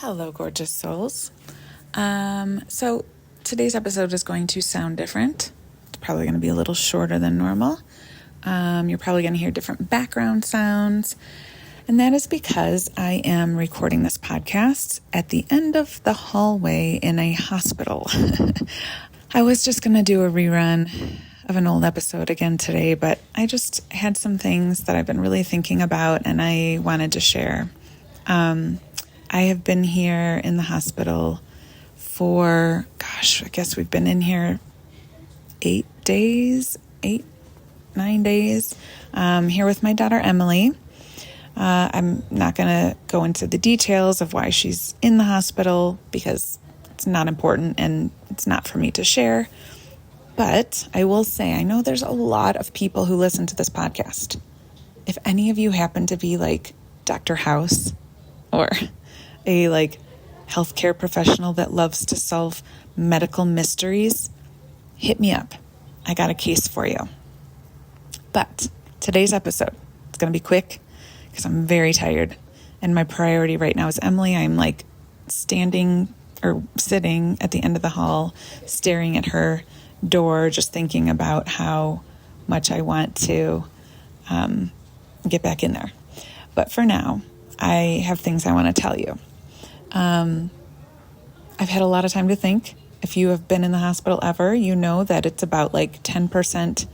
Hello, gorgeous souls. So today's episode is going to sound different. It's probably going to be a little shorter than normal. You're probably going to hear different background sounds. And that is because I am recording this podcast at the end of the hallway in a hospital. I was just going to do a rerun of an old episode again today, but I just had some things that I've been really thinking about and I wanted to share. I have been here in the hospital for, I guess we've been in here 9 days, here with my daughter, Emily. I'm not going to go into the details of why she's in the hospital because it's not important and it's not for me to share. But I will say, I know there's a lot of people who listen to this podcast. If any of you happen to be like Dr. House or a healthcare professional that loves to solve medical mysteries, hit me up. I got a case for you. But today's episode, it's going to be quick because I'm very tired. And my priority right now is Emily. I'm standing or sitting at the end of the hall, staring at her door, just thinking about how much I want to get back in there. But for now, I have things I want to tell you. I've had a lot of time to think. If you have been in the hospital ever, you know that it's about 10%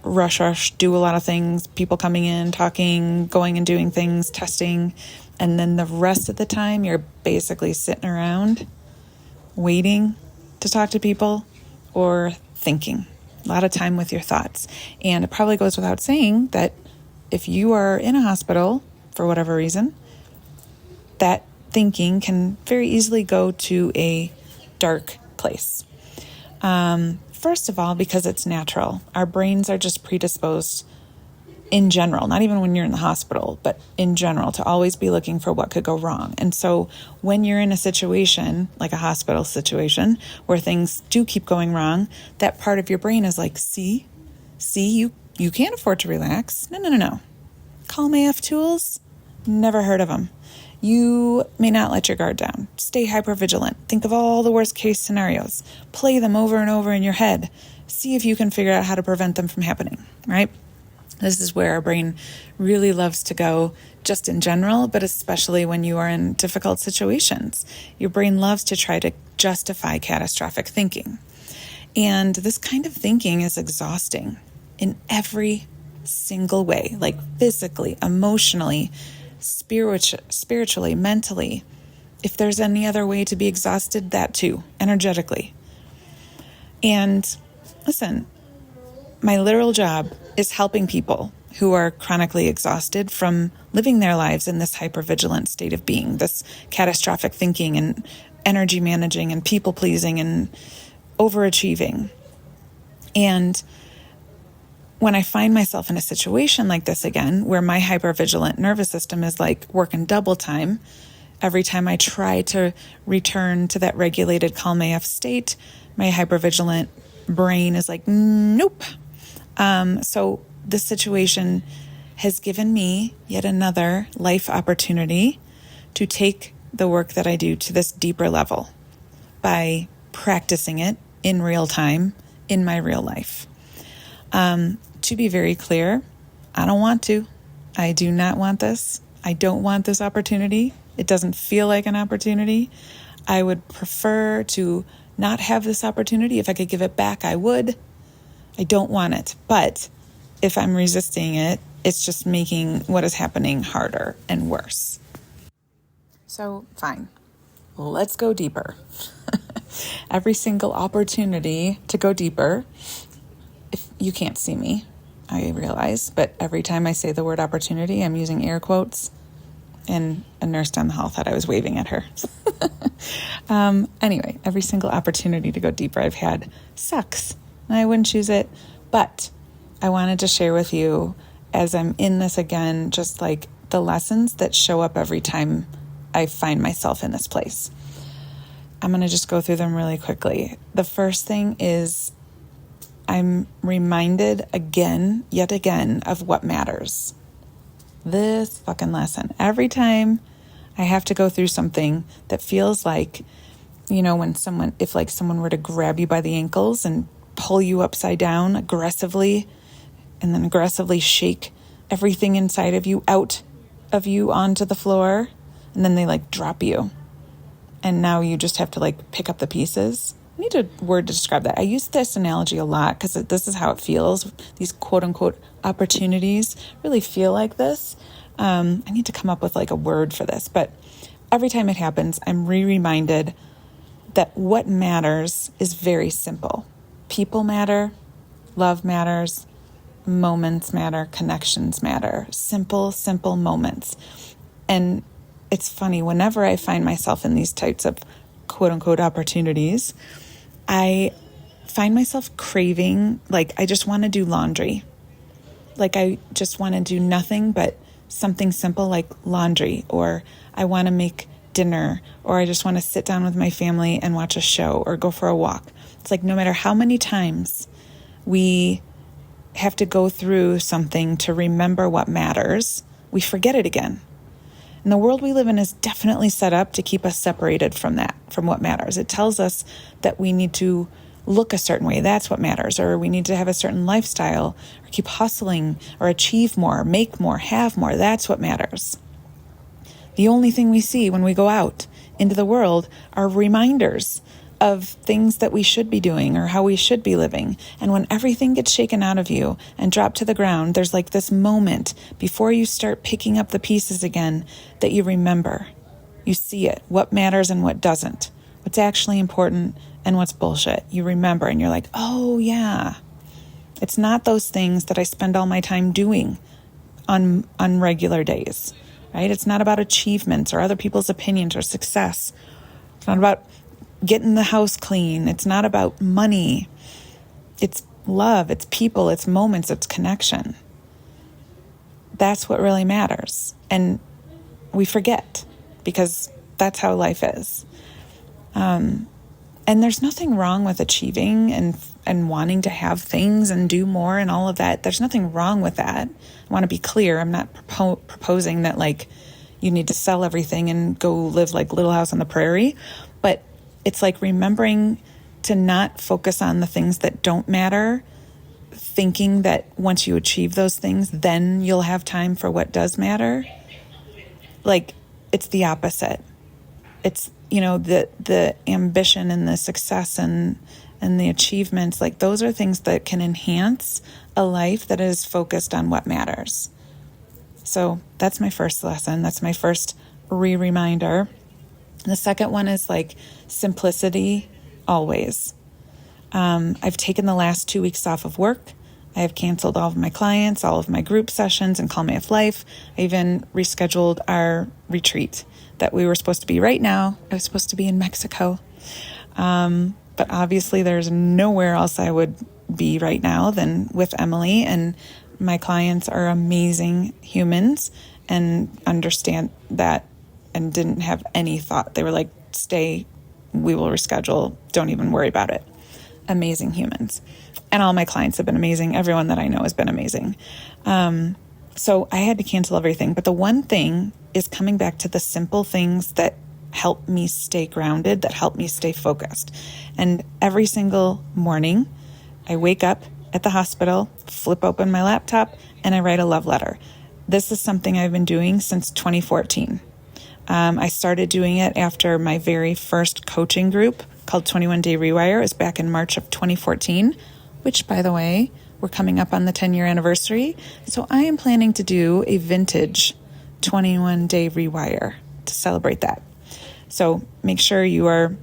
rush, do a lot of things, people coming in, talking, going and doing things, testing. And then the rest of the time, you're basically sitting around waiting to talk to people or thinking. A lot of time with your thoughts. And it probably goes without saying that if you are in a hospital for whatever reason, that thinking can very easily go to a dark place. First of all, because it's natural. Our brains are just predisposed in general, not even when you're in the hospital, but in general, to always be looking for what could go wrong. And so when you're in a situation, like a hospital situation, where things do keep going wrong, that part of your brain is like, see, you can't afford to relax. No. Calm AF tools, never heard of them. You may not let your guard down. Stay hypervigilant. Think of all the worst case scenarios. Play them over and over in your head. See if you can figure out how to prevent them from happening, right? This is where our brain really loves to go just in general, but especially when you are in difficult situations. Your brain loves to try to justify catastrophic thinking. And this kind of thinking is exhausting in every single way, physically, emotionally, spiritually, mentally. If there's any other way to be exhausted, that too, energetically. And listen, my literal job is helping people who are chronically exhausted from living their lives in this hypervigilant state of being, this catastrophic thinking and energy managing and people pleasing and overachieving. And when I find myself in a situation like this again, where my hypervigilant nervous system is working double time, every time I try to return to that regulated calm AF state, my hypervigilant brain is nope. So this situation has given me yet another life opportunity to take the work that I do to this deeper level by practicing it in real time in my real life. To be very clear, I don't want to. I do not want this. I don't want this opportunity. It doesn't feel like an opportunity. I would prefer to not have this opportunity. If I could give it back, I would. I don't want it. But if I'm resisting it, it's just making what is happening harder and worse. So, fine. Let's go deeper. Every single opportunity to go deeper. If you can't see me, I realize, but every time I say the word opportunity, I'm using air quotes, and a nurse down the hall thought I was waving at her. Anyway, every single opportunity to go deeper I've had sucks, and I wouldn't choose it, but I wanted to share with you as I'm in this again, just the lessons that show up every time I find myself in this place. I'm going to just go through them really quickly. The first thing is I'm reminded yet again, of what matters. This fucking lesson. Every time I have to go through something that feels like, when if like someone were to grab you by the ankles and pull you upside down aggressively, and then aggressively shake everything inside of you out of you onto the floor, and then they like drop you. And now you just have to like pick up the pieces. I need a word to describe that. I use this analogy a lot because this is how it feels. These quote unquote opportunities really feel like this. I need to come up with like a word for this, but every time it happens, I'm reminded that what matters is very simple. People matter, love matters, moments matter, connections matter. Simple, simple moments. And it's funny, whenever I find myself in these types of quote unquote opportunities, I find myself craving, like I just want to do laundry. Like I just want to do nothing but something simple like laundry, or I want to make dinner, or I just want to sit down with my family and watch a show or go for a walk. It's like no matter how many times we have to go through something to remember what matters, we forget it again. And the world we live in is definitely set up to keep us separated from that, from what matters. It tells us that we need to look a certain way. That's what matters. Or we need to have a certain lifestyle, or keep hustling, or achieve more, make more, have more. That's what matters. The only thing we see when we go out into the world are reminders of things that we should be doing or how we should be living. And when everything gets shaken out of you and dropped to the ground, there's like this moment before you start picking up the pieces again that you remember. You see it, what matters and what doesn't, what's actually important and what's bullshit. You remember and you're like, oh yeah, it's not those things that I spend all my time doing on regular days, right? It's not about achievements or other people's opinions or success. It's not about getting the house clean. It's not about money. It's love, it's people, it's moments, it's connection. That's what really matters. And we forget because that's how life is. And there's nothing wrong with achieving and wanting to have things and do more and all of that. There's nothing wrong with that. I want to be clear. I'm not proposing that like you need to sell everything and go live like Little House on the Prairie, but it's like remembering to not focus on the things that don't matter, thinking that once you achieve those things, then you'll have time for what does matter. Like, it's the opposite. It's, the ambition and the success and the achievements, like those are things that can enhance a life that is focused on what matters. So that's my first lesson. That's my first reminder. The second one is like simplicity always. I've taken the last 2 weeks off of work. I have canceled all of my clients, all of my group sessions and Call Me If Life. I even rescheduled our retreat that we were supposed to be right now. I was supposed to be in Mexico. But obviously there's nowhere else I would be right now than with Emily, and my clients are amazing humans and understand that and didn't have any thought. They were like, stay, we will reschedule. Don't even worry about it. Amazing humans. And all my clients have been amazing. Everyone that I know has been amazing. So I had to cancel everything. But the one thing is coming back to the simple things that help me stay grounded, that help me stay focused. And every single morning, I wake up at the hospital, flip open my laptop, and I write a love letter. This is something I've been doing since 2014. I started doing it after my very first coaching group called 21 Day Rewire. It was back in March of 2014, which, by the way, we're coming up on the 10-year anniversary. So I am planning to do a vintage 21 Day Rewire to celebrate that. So make sure you are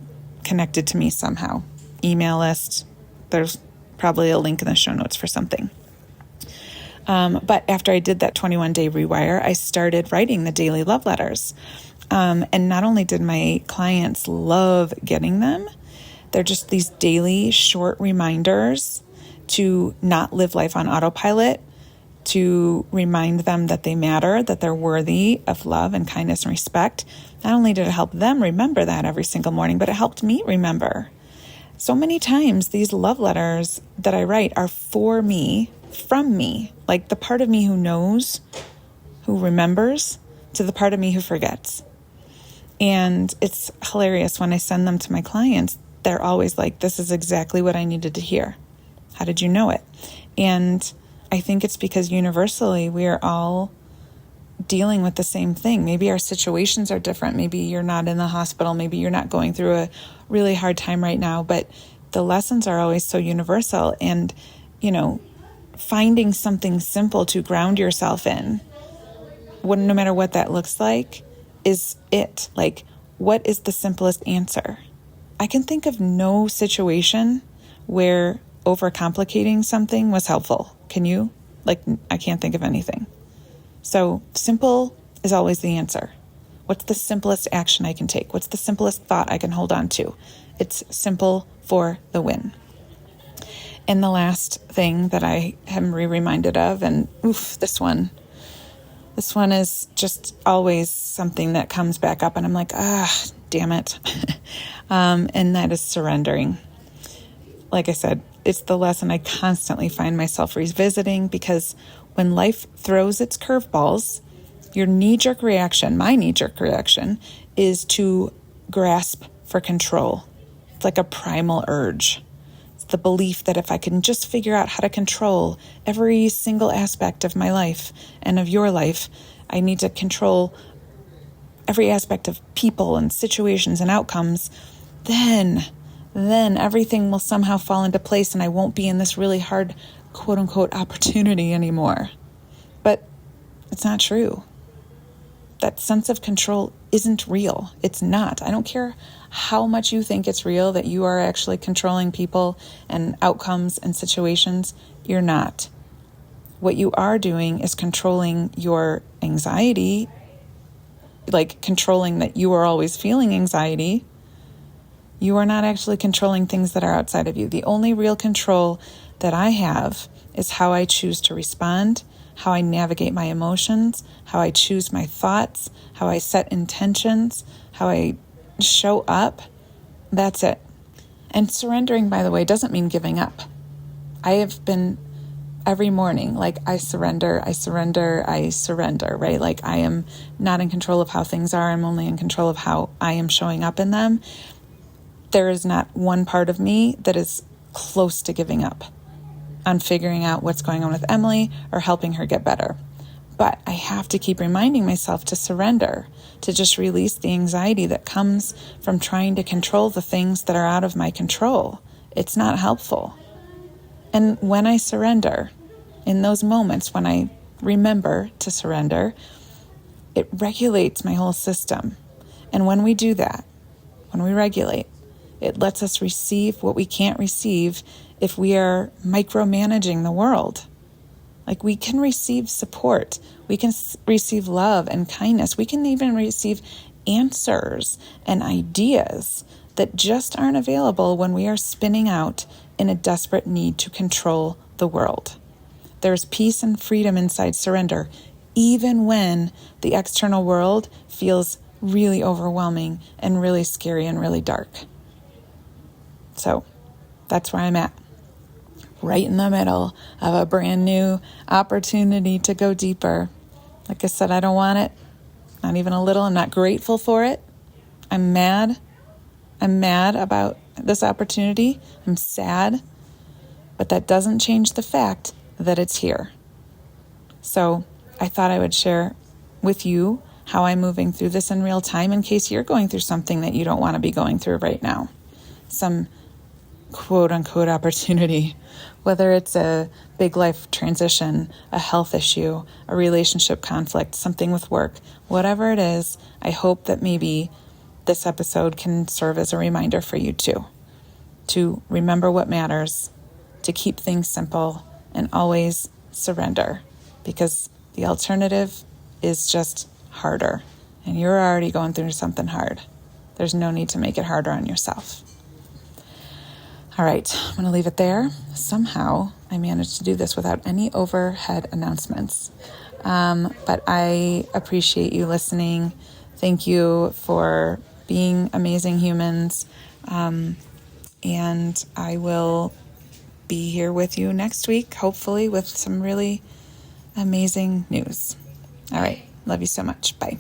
connected to me somehow. Email list. There's probably a link in the show notes for something. But after I did that 21 Day Rewire, I started writing the daily love letters. And not only did my clients love getting them, they're just these daily short reminders to not live life on autopilot, to remind them that they matter, that they're worthy of love and kindness and respect. Not only did it help them remember that every single morning, but it helped me remember. So many times these love letters that I write are for me, from me, like the part of me who knows, who remembers, to the part of me who forgets. And it's hilarious when I send them to my clients. They're always like, this is exactly what I needed to hear. How did you know it? And I think it's because universally we are all dealing with the same thing. Maybe our situations are different. Maybe you're not in the hospital. Maybe you're not going through a really hard time right now. But the lessons are always so universal. And, finding something simple to ground yourself in, no matter what that looks like, is it. Like, what is the simplest answer? I can think of no situation where overcomplicating something was helpful. Can you? I can't think of anything. So simple is always the answer. What's the simplest action I can take? What's the simplest thought I can hold on to? It's simple for the win. And the last thing that I am reminded of, and this one is just always something that comes back up, and I'm like, damn it. And that is surrendering. Like I said, it's the lesson I constantly find myself revisiting, because when life throws its curveballs, my knee-jerk reaction is to grasp for control. It's like a primal urge. It's the belief that if I can just figure out how to control every single aspect of my life and of your life, I need to control every aspect of people and situations and outcomes, then everything will somehow fall into place and I won't be in this really hard, quote unquote, opportunity anymore. But it's not true. That sense of control isn't real. It's not. I don't care how much you think it's real, that you are actually controlling people and outcomes and situations. You're not. What you are doing is controlling your anxiety, like controlling that you are always feeling anxiety. You are not actually controlling things that are outside of you. The only real control that I have is how I choose to respond, how I navigate my emotions, how I choose my thoughts, how I set intentions, how I show up. That's it. And surrendering, by the way, doesn't mean giving up. I have been every morning, I surrender, right? Like, I am not in control of how things are. I'm only in control of how I am showing up in them. There is not one part of me that is close to giving up on figuring out what's going on with Emily or helping her get better. But I have to keep reminding myself to surrender, to just release the anxiety that comes from trying to control the things that are out of my control. It's not helpful. And when I surrender, in those moments when I remember to surrender, it regulates my whole system. And when we do that, when we regulate, it lets us receive what we can't receive if we are micromanaging the world. Like, we can receive support. We can receive love and kindness. We can even receive answers and ideas that just aren't available when we are spinning out in a desperate need to control the world. There's peace and freedom inside surrender, even when the external world feels really overwhelming and really scary and really dark. So that's where I'm at, right in the middle of a brand new opportunity to go deeper. Like I said, I don't want it, not even a little. I'm not grateful for it. I'm mad. I'm mad about this opportunity. I'm sad, but that doesn't change the fact that it's here. So I thought I would share with you how I'm moving through this in real time, in case you're going through something that you don't want to be going through right now. Some quote unquote opportunity, whether it's a big life transition, a health issue, a relationship conflict, something with work, whatever it is. I hope that maybe this episode can serve as a reminder for you too, to remember what matters, to keep things simple, and always surrender, because the alternative is just harder, and you're already going through something hard. There's no need to make it harder on yourself. All right, I'm going to leave it there. Somehow I managed to do this without any overhead announcements. But I appreciate you listening. Thank you for being amazing humans. And I will be here with you next week, hopefully with some really amazing news. All right, love you so much. Bye.